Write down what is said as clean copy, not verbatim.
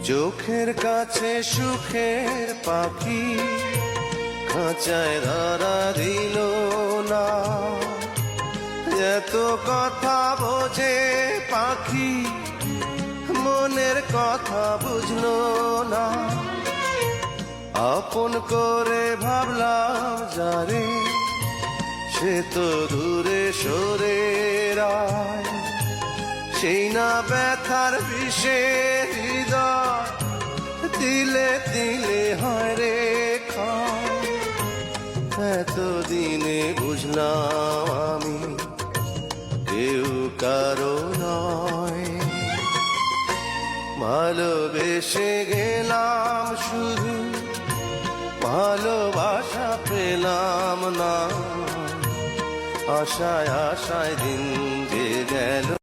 চোখের কাছে সুখের পাখি খাঁচায় ধরা দিল না। এত কথা বোঝে পাখি মনের কথা বুঝলো না। আপন করে ভাবলাম যারে সে তো দূরে সরে রায়। সেই না ব্যথার বিষে হৃদয় দিলে দিলে হয় রে খায়। এতদিনে বুঝলাম আমি কেউ কারো নয়। ভালোবেসে গেলাম শুধু ভালোবাসা পেলাম না। আশায় আশায় দিন যে গেল